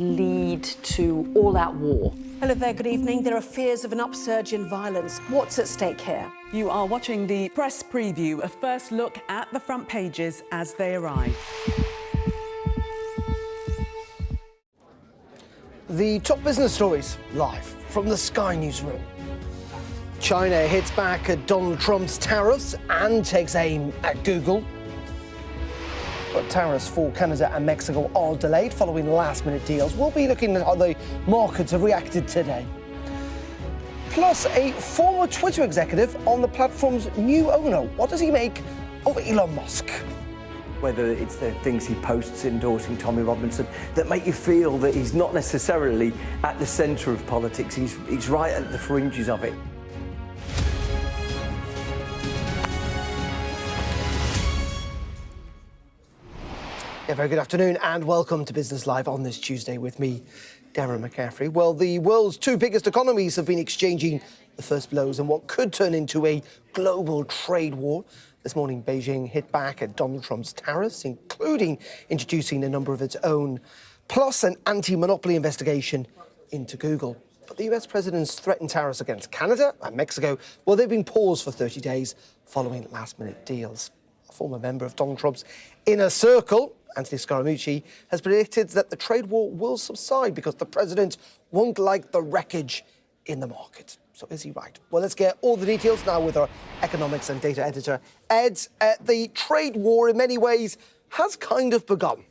lead to all-out war? Hello there, good evening. There are fears of an upsurge in violence. What's at stake here? You are watching the press preview, a first look at the front pages as they arrive. The top business stories live from the Sky newsroom. China hits back at Donald Trump's tariffs and takes aim at Google. But tariffs for Canada and Mexico are delayed following last-minute deals. We'll be looking at how the markets have reacted today. Plus, a former Twitter executive on the platform's new owner. What does he make of Elon Musk? Whether it's the things he posts endorsing Tommy Robinson that make you feel that he's not necessarily at the centre of politics, he's right at the fringes of it. Yeah, very good afternoon and welcome to Business Live on this Tuesday with me, Darren McCaffrey. Well, the world's two biggest economies have been exchanging the first blows in what could turn into a global trade war. This morning, Beijing hit back at Donald Trump's tariffs, including introducing a number of its own, plus an anti-monopoly investigation into Google. But the US president's threatened tariffs against Canada and Mexico, well, they've been paused for 30 days following last-minute deals. A former member of Donald Trump's inner circle, Anthony Scaramucci, has predicted that the trade war will subside because the president won't like the wreckage in the market. So is he right? Well, let's get all the details now with our economics and data editor, Ed. The trade war, in many ways, has kind of begun.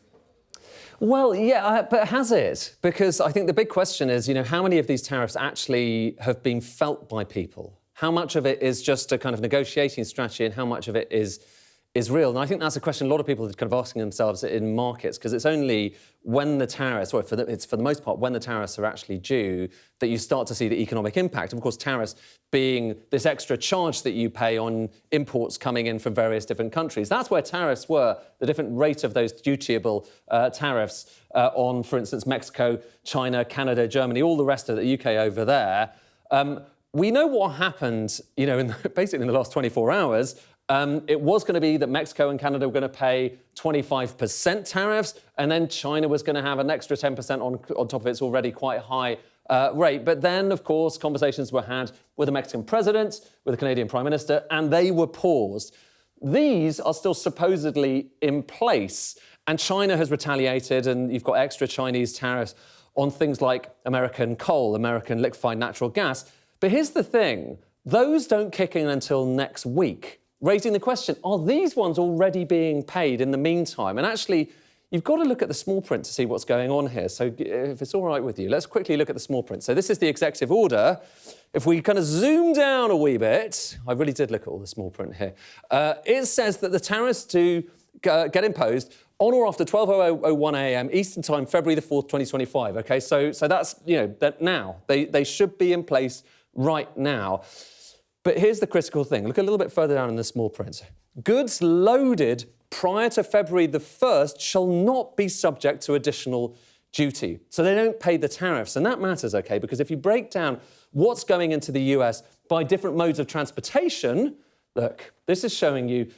Well, yeah, but has it? Because I think the big question is, how many of these tariffs actually have been felt by people? How much of it is just a kind of negotiating strategy and how much of it is real? And I think that's a question a lot of people are kind of asking themselves in markets, because it's only when the tariffs, or it's for the most part, when the tariffs are actually due, that you start to see the economic impact. Of course, tariffs being this extra charge that you pay on imports coming in from various different countries. That's where tariffs were, the different rate of those dutiable tariffs on, for instance, Mexico, China, Canada, Germany, all the rest of the UK over there. We know what happened, basically in the last 24 hours. It was going to be that Mexico and Canada were going to pay 25% tariffs, and then China was going to have an extra 10% on top of its already quite high rate. But then, of course, conversations were had with the Mexican president, with the Canadian Prime Minister, and they were paused. These are still supposedly in place, and China has retaliated, and you've got extra Chinese tariffs on things like American coal, American liquefied natural gas. But here's the thing, those don't kick in until next week, raising the question, are these ones already being paid in the meantime? And actually, you've got to look at the small print to see what's going on here. So if it's all right with you, let's quickly look at the small print. So this is the executive order. If we kind of zoom down a wee bit, I really did look at all the small print here. It says that the tariffs to get imposed on or after 12:01 a.m. Eastern Time, February the 4th, 2025. OK, so that's, that now. They should be in place right now. But here's the critical thing. Look a little bit further down in the small print. Goods loaded prior to February the 1st shall not be subject to additional duty. So they don't pay the tariffs. And that matters, OK, because if you break down what's going into the US by different modes of transportation, look, this is showing you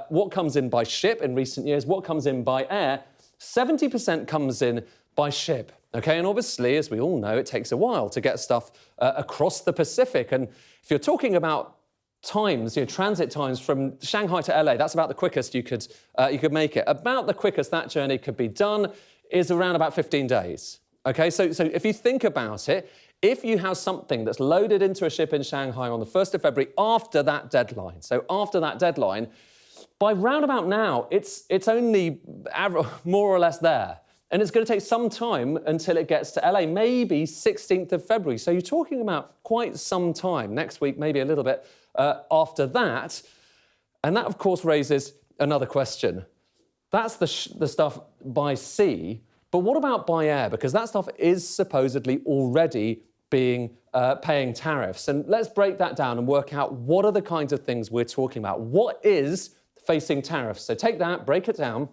what comes in by ship in recent years, what comes in by air. 70% comes in by ship. OK, and obviously, as we all know, it takes a while to get stuff across the Pacific. And if you're talking about times, transit times from Shanghai to LA, that's about the quickest you could make it. About the quickest that journey could be done is around about 15 days. OK, so if you think about it, if you have something that's loaded into a ship in Shanghai on the 1st of February after that deadline, by round about now, it's only more or less there. And it's going to take some time until it gets to LA, maybe 16th of February. So you're talking about quite some time. Next week, maybe a little bit after that. And that, of course, raises another question. That's the stuff by sea. But what about by air? Because that stuff is supposedly already being paying tariffs. And let's break that down and work out what are the kinds of things we're talking about. What is facing tariffs? So take that, break it down.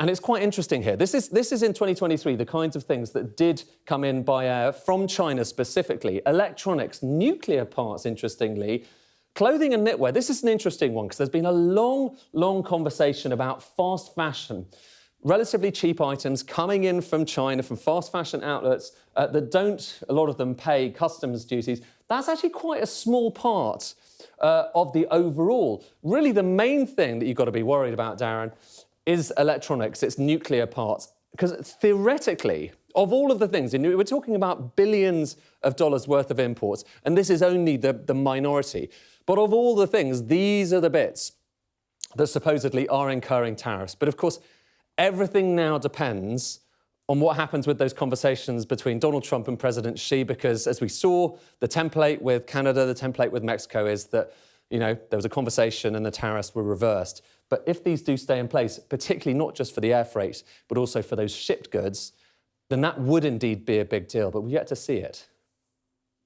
And it's quite interesting here. This is in 2023, the kinds of things that did come in by air from China specifically. Electronics, nuclear parts, interestingly, clothing and knitwear. This is an interesting one because there's been a long conversation about fast fashion. relatively cheap items coming in from China, from fast fashion outlets that don't, a lot of them, pay customs duties, that's actually quite a small part of the overall. Really, the main thing that you've got to be worried about, Darren, is electronics, it's nuclear parts. Because theoretically, of all of the things, we're talking about billions of dollars worth of imports, and this is only the minority. But of all the things, these are the bits that supposedly are incurring tariffs. But of course, everything now depends on what happens with those conversations between Donald Trump and President Xi, because as we saw, the template with Canada, the template with Mexico is that, there was a conversation and the tariffs were reversed. But if these do stay in place, particularly not just for the air freight, but also for those shipped goods, then that would indeed be a big deal, but we've yet to see it.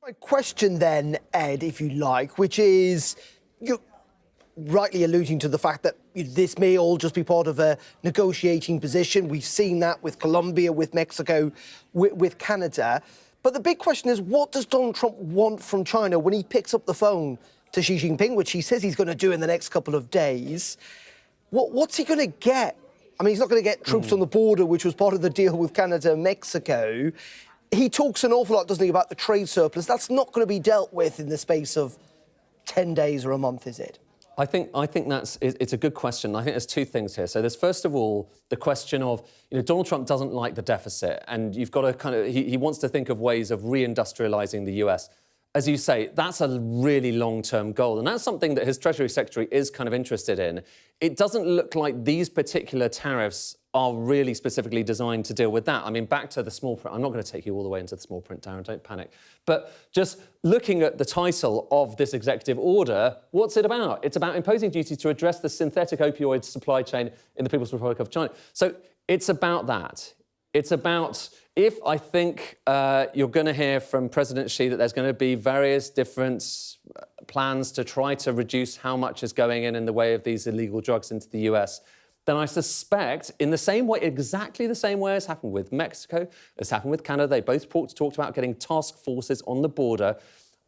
My question then, Ed, if you like, which is, you're rightly alluding to the fact that this may all just be part of a negotiating position. We've seen that with Colombia, with Mexico, with Canada. But the big question is, what does Donald Trump want from China when he picks up the phone to Xi Jinping, which he says he's going to do in the next couple of days? What's he going to get? I mean, he's not going to get troops on the border, which was part of the deal with Canada and Mexico. He talks an awful lot, doesn't he, about the trade surplus. That's not going to be dealt with in the space of 10 days or a month, is it? I think it's a good question. I think there's two things here. So there's, first of all, the question of, Donald Trump doesn't like the deficit, and you've got to he wants to think of ways of reindustrializing the US. As you say, that's a really long-term goal, and that's something that his Treasury Secretary is kind of interested in. It doesn't look like these particular tariffs are really specifically designed to deal with that. I mean, back to the small print. I'm not going to take you all the way into the small print, Darren, don't panic. But just looking at the title of this executive order, what's it about? It's about imposing duties to address the synthetic opioid supply chain in the People's Republic of China. So it's about that. It's about, if I think you're going to hear from President Xi that there's going to be various different plans to try to reduce how much is going in the way of these illegal drugs into the US, then I suspect, in the same way, exactly the same way as happened with Mexico, as happened with Canada, they both talked about getting task forces on the border.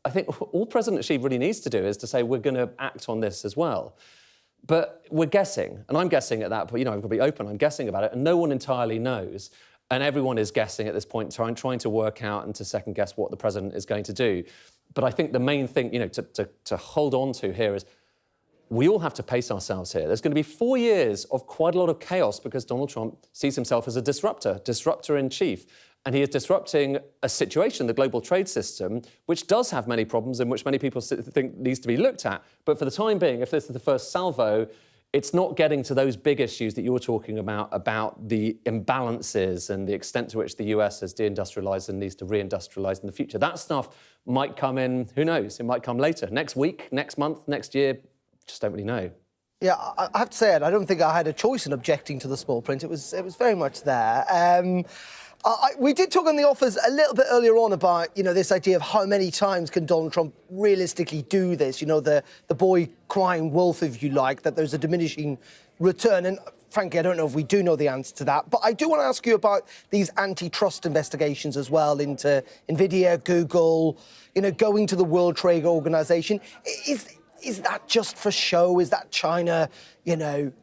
I think all President Xi really needs to do is to say, we're going to act on this as well. But we're guessing, and I'm guessing at that point, I've got to be open, I'm guessing about it, and no one entirely knows. And everyone is guessing at this point, trying to work out and to second guess what the president is going to do. But I think the main thing, to hold on to here is we all have to pace ourselves here. There's going to be 4 years of quite a lot of chaos because Donald Trump sees himself as a disruptor in chief. And he is disrupting a situation, the global trade system, which does have many problems and which many people think needs to be looked at. But for the time being, if this is the first salvo, it's not getting to those big issues that you're talking about the imbalances and the extent to which the US has deindustrialized and needs to reindustrialize in the future. That stuff might come in, who knows, it might come later. Next week, next month, next year, just don't really know. Yeah, I have to say, Ed, I don't think I had a choice in objecting to the small print. It was very much there. We did talk on the offers a little bit earlier on about, this idea of how many times can Donald Trump realistically do this? The boy crying wolf, if you like, that there's a diminishing return. And frankly, I don't know if we do know the answer to that. But I do want to ask you about these antitrust investigations as well into NVIDIA, Google, going to the World Trade Organization. Is that just for show? Is that China,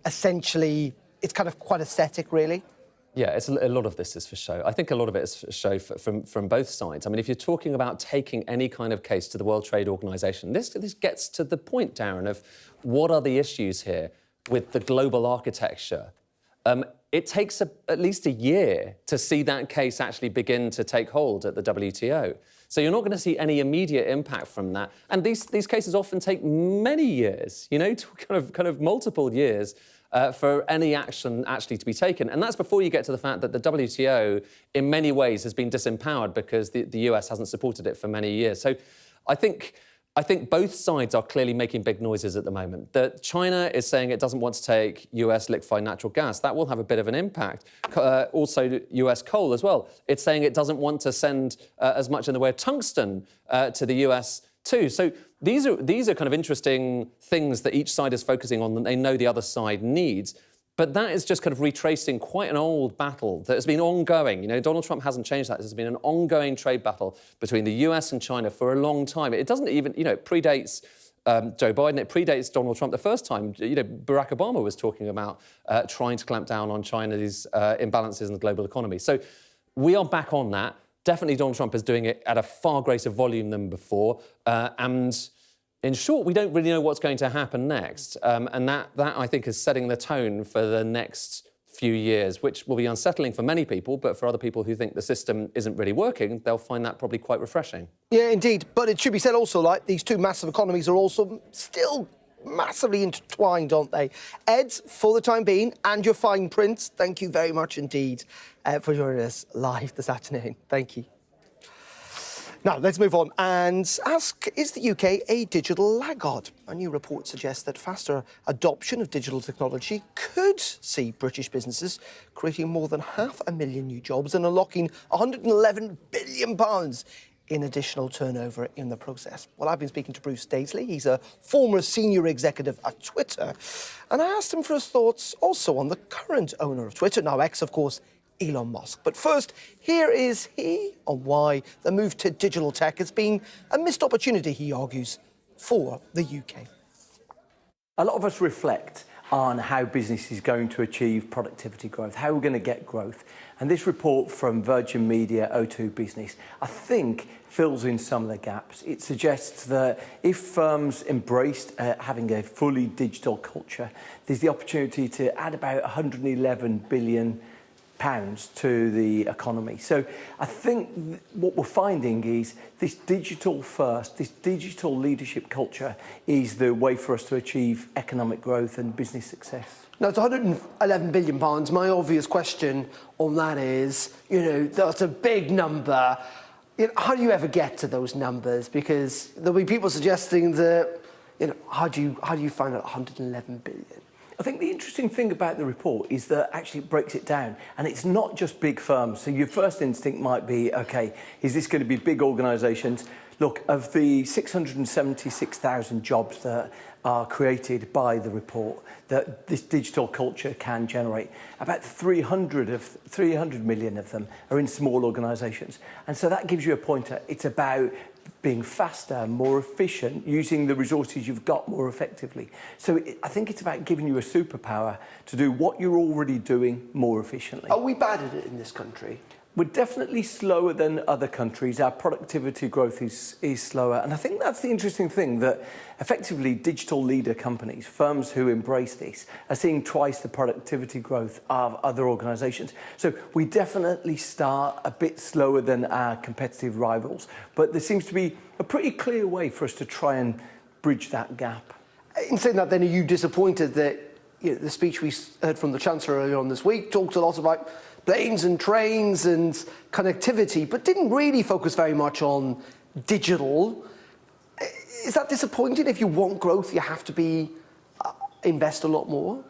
essentially, it's kind of quite aesthetic, really? Yeah, a lot of this is for show. I think a lot of it is for show from both sides. I mean, if you're talking about taking any kind of case to the World Trade Organization, this gets to the point, Darren, of what are the issues here with the global architecture. It takes at least a year to see that case actually begin to take hold at the WTO. So you're not going to see any immediate impact from that. And these cases often take many years, kind of multiple years for any action actually to be taken. And that's before you get to the fact that the WTO, in many ways, has been disempowered because the US hasn't supported it for many years. So I think both sides are clearly making big noises at the moment. That China is saying it doesn't want to take US liquefied natural gas. That will have a bit of an impact. Also, US coal as well. It's saying it doesn't want to send as much in the way of tungsten to the US too. So these are kind of interesting things that each side is focusing on that they know the other side needs. But that is just kind of retracing quite an old battle that has been ongoing. Donald Trump hasn't changed that. This has been an ongoing trade battle between the US and China for a long time. It doesn't even, it predates Joe Biden. It predates Donald Trump. The first time, Barack Obama was talking about trying to clamp down on China's imbalances in the global economy. So we are back on that. Definitely Donald Trump is doing it at a far greater volume than before. And in short, we don't really know what's going to happen next. And that, I think, is setting the tone for the next few years, which will be unsettling for many people, but for other people who think the system isn't really working, they'll find that probably quite refreshing. Yeah, indeed. But it should be said also, like, these two massive economies are also still massively intertwined, aren't they? Ed, for the time being, and your fine print, thank you very much indeed for joining us live this afternoon. Thank you. Now, let's move on and ask, is the UK a digital laggard? A new report suggests that faster adoption of digital technology could see British businesses creating more than 500,000 new jobs and unlocking £111 billion in additional turnover in the process. Well, I've been speaking to Bruce Daisley. He's a former senior executive at Twitter. And I asked him for his thoughts also on the current owner of Twitter, now X, of course, Elon Musk. But first, here is he on why the move to digital tech has been a missed opportunity, he argues, for the UK. A lot of us reflect on how business is going to achieve productivity growth, how we're going to get growth. And this report from Virgin Media O2 Business, I think, fills in some of the gaps. It suggests that if firms embraced having a fully digital culture, there's the opportunity to add about £111 billion to the economy. So I think what we're finding is this digital first, this digital leadership culture is the way for us to achieve economic growth and business success. Now, it's £111 billion. My obvious question on that is, that's a big number. How do you ever get to those numbers? Because there'll be people suggesting that, how do you find out 111 billion? I think the interesting thing about the report is that actually it breaks it down, and it's not just big firms. So your first instinct might be, okay, is this going to be big organisations? Look, of the 676,000 jobs that are created by the report that this digital culture can generate, about 300 million of them are in small organisations. And so that gives you a pointer. It's about being faster, more efficient, using the resources you've got more effectively. So I think it's about giving you a superpower to do what you're already doing more efficiently. Are we bad at it in this country? We're definitely slower than other countries. Our productivity growth is slower. And I think that's the interesting thing, that effectively digital leader companies, firms who embrace this, are seeing twice the productivity growth of other organisations. So we definitely start a bit slower than our competitive rivals. But there seems to be a pretty clear way for us to try and bridge that gap. In saying that, then, are you disappointed that the speech we heard from the Chancellor earlier on this week talked a lot about planes and trains and connectivity, but didn't really focus very much on digital? Is that disappointing? If you want growth, you have to invest a lot more?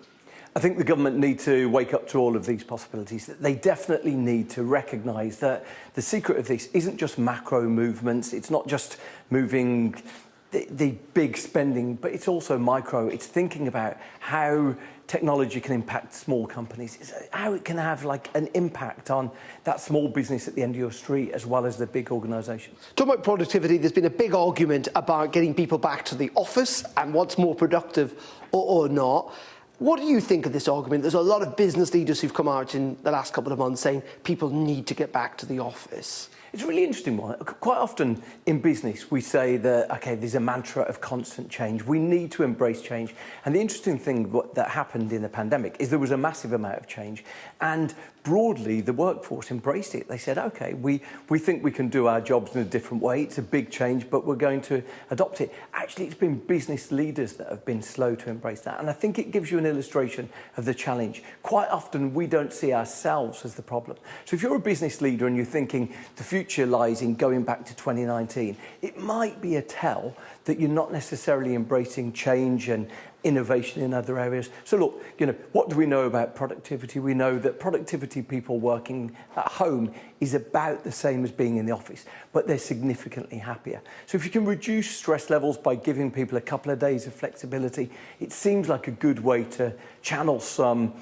I think the government need to wake up to all of these possibilities. They definitely need to recognise that the secret of this isn't just macro movements, it's not just moving the big spending, but it's also micro. It's thinking about how technology can impact small companies, it's how it can have an impact on that small business at the end of your street as well as the big organisations. Talking about productivity, there's been a big argument about getting people back to the office and what's more productive or not. What do you think of this argument? There's a lot of business leaders who've come out in the last couple of months saying people need to get back to the office. It's a really interesting one. Quite often in business, we say that, okay, there's a mantra of constant change. We need to embrace change. And the interesting thing that happened in the pandemic is there was a massive amount of change. And broadly, the workforce embraced it. They said, okay, we think we can do our jobs in a different way. It's a big change, but we're going to adopt it. Actually, it's been business leaders that have been slow to embrace that. And I think it gives you an illustration of the challenge. Quite often, we don't see ourselves as the problem. So if you're a business leader and you're thinking the future lies in going back to 2019, it might be a tell that you're not necessarily embracing change and innovation in other areas. So look, what do we know about productivity? We know that productivity people working at home is about the same as being in the office, but they're significantly happier. So if you can reduce stress levels by giving people a couple of days of flexibility, it seems like a good way to channel some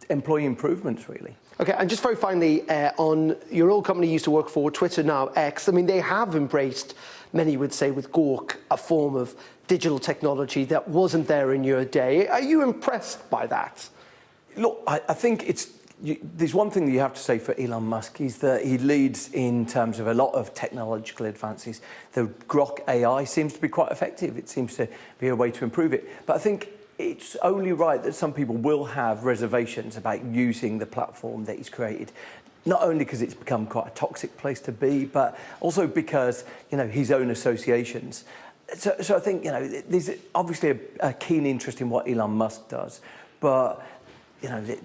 employee improvements, really. OK, and just very finally, on your old company you used to work for, Twitter, now X, I mean, they have embraced many would say with Gork, a form of digital technology that wasn't there in your day. Are you impressed by that? Look, I think there's one thing that you have to say for Elon Musk is that he leads in terms of a lot of technological advances. The Grok AI seems to be quite effective. It seems to be a way to improve it. But I think it's only right that some people will have reservations about using the platform that he's created. Not only because it's become quite a toxic place to be, but also because, his own associations. So I think, there's obviously a keen interest in what Elon Musk does, but,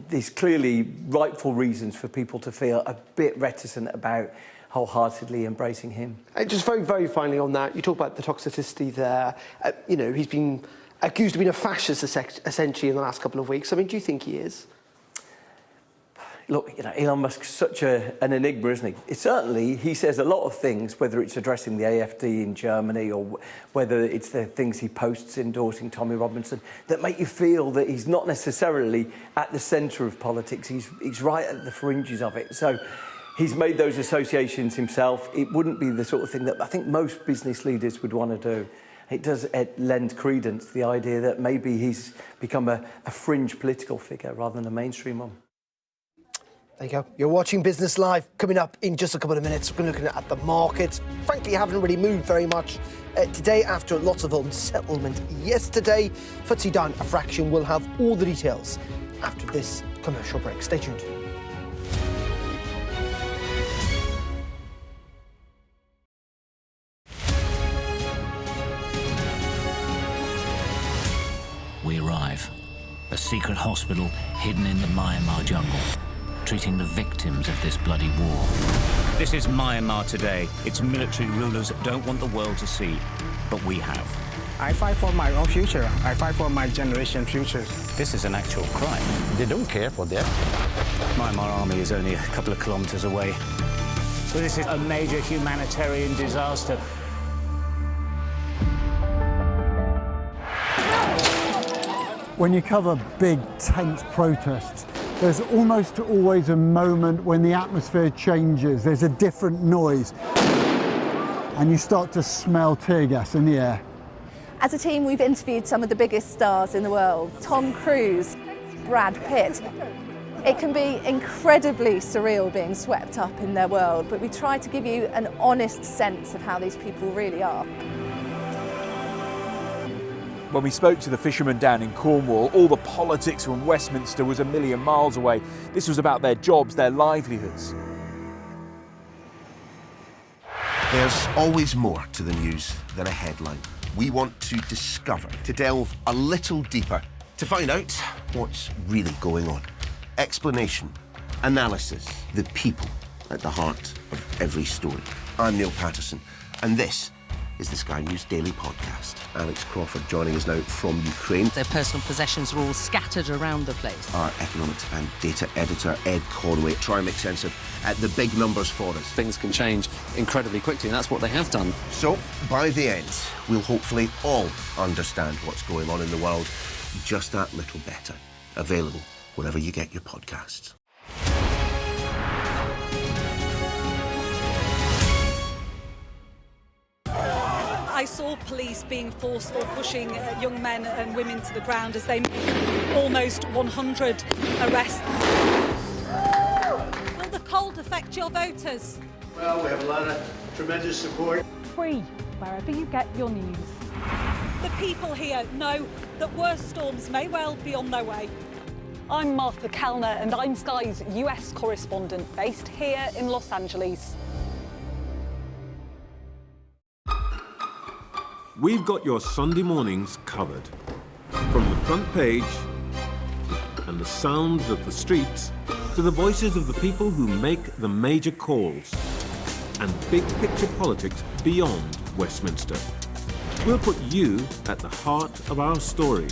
there's clearly rightful reasons for people to feel a bit reticent about wholeheartedly embracing him. Just very, very finally on that, you talk about the toxicity there. He's been accused of being a fascist, essentially, in the last couple of weeks. I mean, do you think he is? Look, Elon Musk's such an enigma, isn't he? He says a lot of things, whether it's addressing the AfD in Germany or whether it's the things he posts endorsing Tommy Robinson, that make you feel that he's not necessarily at the centre of politics. He's right at the fringes of it. So he's made those associations himself. It wouldn't be the sort of thing that I think most business leaders would want to do. It does lend credence to the idea that maybe he's become a fringe political figure rather than a mainstream one. There you go. You're watching Business Live. Coming up in just a couple of minutes, we're looking at the markets. Frankly, haven't really moved very much today after lots of unsettlement yesterday. FTSE down a fraction. We'll have all the details after this commercial break. Stay tuned. We arrive. A secret hospital hidden in the Myanmar jungle, treating the victims of this bloody war. This is Myanmar today. Its military rulers don't want the world to see, but we have. I fight for my own future. I fight for my generation's future. This is an actual crime. They don't care for that. Myanmar army is only a couple of kilometers away. So this is a major humanitarian disaster. When you cover big, tense protests, there's almost always a moment when the atmosphere changes. There's a different noise, and you start to smell tear gas in the air. As a team, we've interviewed some of the biggest stars in the world. Tom Cruise, Brad Pitt. It can be incredibly surreal being swept up in their world, but we try to give you an honest sense of how these people really are. When we spoke to the fishermen down in Cornwall, all the politics from Westminster was a million miles away. This was about their jobs, their livelihoods. There's always more to the news than a headline. We want to discover, to delve a little deeper, to find out what's really going on. Explanation, analysis, the people at the heart of every story. I'm Neil Patterson, and this is the Sky News Daily Podcast. Alex Crawford joining us now from Ukraine. Their personal possessions are all scattered around the place. Our economics and data editor, Ed Conway, try and make sense of the big numbers for us. Things can change incredibly quickly, and that's what they have done. So, by the end, we'll hopefully all understand what's going on in the world just that little better. Available wherever you get your podcasts. I saw police being forceful, pushing young men and women to the ground as they made almost 100 arrests. Will the cold affect your voters? Well, we have a lot of tremendous support. Free, wherever you get your news. The people here know that worse storms may well be on their way. I'm Martha Kellner and I'm Sky's US correspondent based here in Los Angeles. We've got your Sunday mornings covered. From the front page and the sounds of the streets to the voices of the people who make the major calls and big picture politics beyond Westminster. We'll put you at the heart of our story.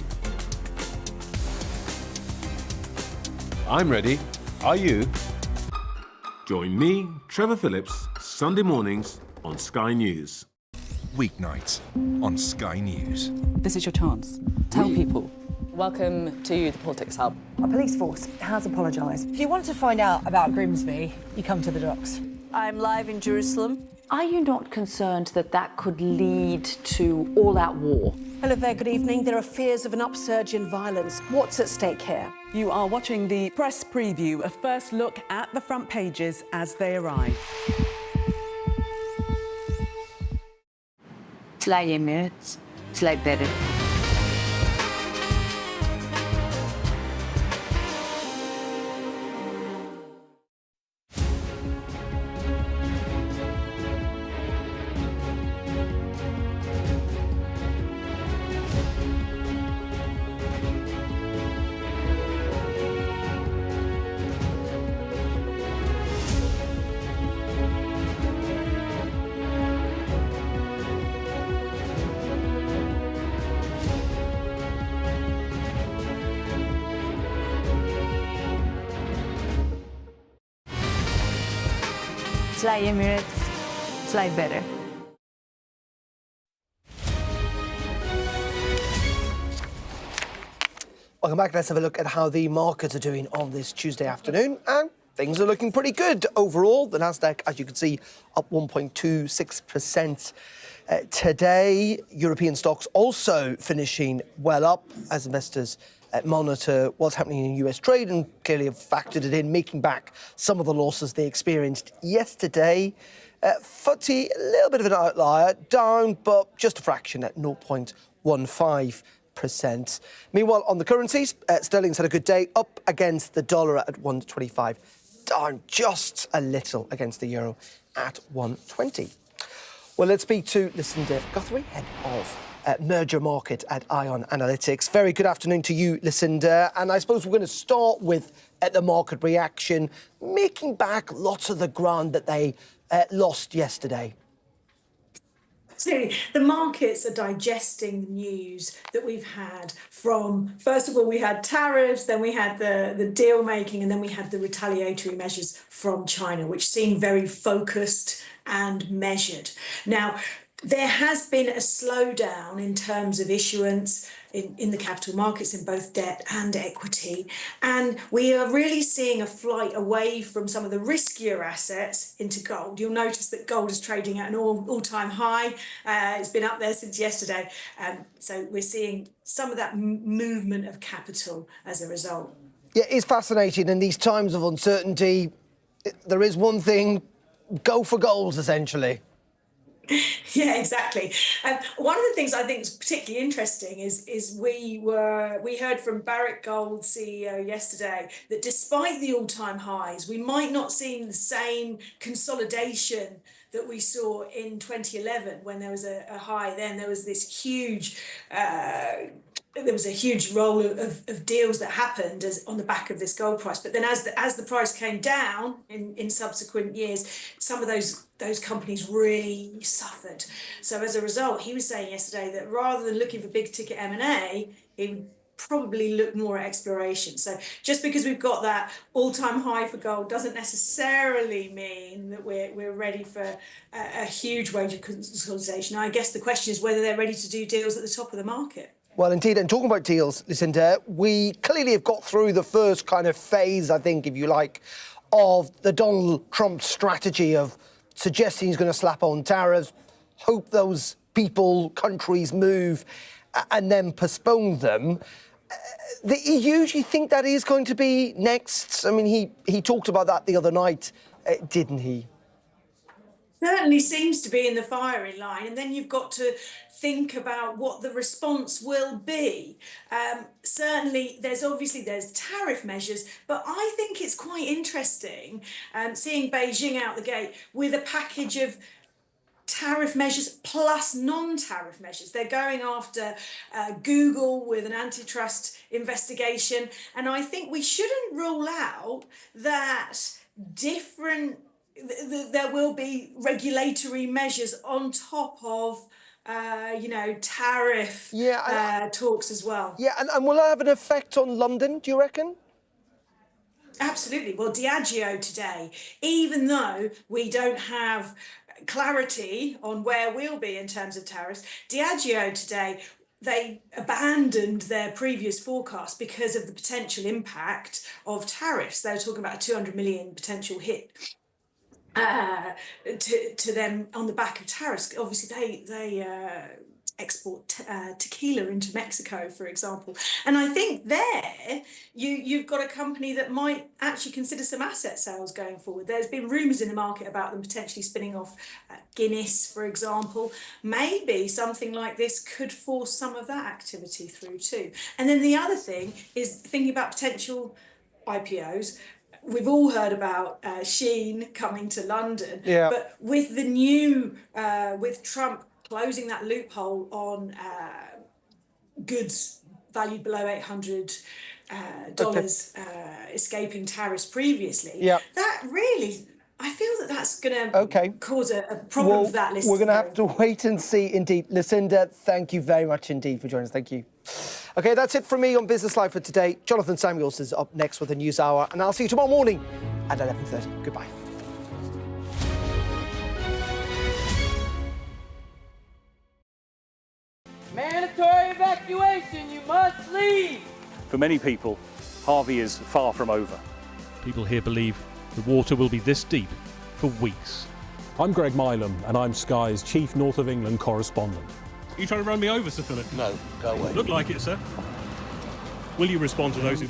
I'm ready. Are you? Join me, Trevor Phillips, Sunday mornings on Sky News. Weeknights on Sky News. This is your chance. Tell people. Welcome to the Politics Hub. Our police force has apologised. If you want to find out about Grimsby, you come to the docks. I'm live in Jerusalem. Are you not concerned that that could lead to all-out war? Hello there, good evening. There are fears of an upsurge in violence. What's at stake here? You are watching the press preview, a first look at the front pages as they arrive. It's like Emirates. It's like better. It's like Emirates. It's like better. Welcome back. Let's have a look at how the markets are doing on this Tuesday afternoon. And things are looking pretty good overall. The Nasdaq, as you can see, up 1.26% today. European stocks also finishing well up as investors monitor what's happening in US trade and clearly have factored it in, making back some of the losses they experienced yesterday. FTSE, a little bit of an outlier, down, but just a fraction at 0.15%. Meanwhile, on the currencies, sterling's had a good day, up against the dollar at 125, down just a little against the euro at 120. Well, let's speak to Lucinda Guthrie, head of merger market at Ion Analytics. Very good afternoon to you, Lucinda. And I suppose we're going to start with the market reaction, making back lots of the ground that they lost yesterday. Absolutely. The markets are digesting the news that we've had from, first of all, we had tariffs, then we had the deal making, and then we had the retaliatory measures from China, which seemed very focused and measured. Now, there has been a slowdown in terms of issuance in the capital markets in both debt and equity. And we are really seeing a flight away from some of the riskier assets into gold. You'll notice that gold is trading at an all-time high. It's been up there since yesterday. So we're seeing some of that movement of capital as a result. Yeah, it's fascinating. In these times of uncertainty, there is one thing, go for gold, essentially. Yeah, exactly. One of the things I think is particularly interesting is we heard from Barrick Gold CEO yesterday that despite the all-time highs, we might not see the same consolidation that we saw in 2011 when there was a high. Then there was this huge. There was a huge roll of deals that happened on the back of this gold price. But then as the price came down in subsequent years, some of those companies really suffered. So as a result, he was saying yesterday that rather than looking for big ticket M&A, he would probably look more at exploration. So just because we've got that all-time high for gold doesn't necessarily mean that we're ready for a huge wave of consolidation. I guess the question is whether they're ready to do deals at the top of the market. Well, indeed, and talking about deals, Lucinda, we clearly have got through the first kind of phase, I think, if you like, of the Donald Trump strategy of suggesting he's going to slap on tariffs, hope those people, countries move, and then postpone them. The EU, do you think that is going to be next? I mean, he talked about that the other night, didn't he? Certainly seems to be in the firing line, and then you've got to think about what the response will be. Certainly, there's tariff measures, but I think it's quite interesting seeing Beijing out the gate with a package of tariff measures plus non-tariff measures. They're going after Google with an antitrust investigation, and I think we shouldn't rule out that there will be regulatory measures on top of tariff talks as well. Yeah, and will that have an effect on London, do you reckon? Absolutely. Well, Diageo today, even though we don't have clarity on where we'll be in terms of tariffs, Diageo today, they abandoned their previous forecast because of the potential impact of tariffs. They were talking about a 200 million potential hit. to them on the back of tariffs. Obviously, they export tequila into Mexico, for example. And I think there you've got a company that might actually consider some asset sales going forward. There's been rumours in the market about them potentially spinning off Guinness, for example. Maybe something like this could force some of that activity through too. And then the other thing is thinking about potential IPOs. We've all heard about Shein coming to London, but with the new, with Trump closing that loophole on goods valued below $800 escaping tariffs previously, that really, I feel that that's going to cause a problem for that list. We're going to have to wait and see indeed. Lucinda, thank you very much indeed for joining us. Thank you. OK, that's it from me on Business Live for today. Jonathan Samuels is up next with the News Hour, and I'll see you tomorrow morning at 11:30. Goodbye. Mandatory evacuation, you must leave. For many people, Harvey is far from over. People here believe the water will be this deep for weeks. I'm Greg Milam, and I'm Sky's Chief North of England correspondent. Are you trying to run me over, Sir Philip? No, go away. Look like it, sir. Will you respond to those who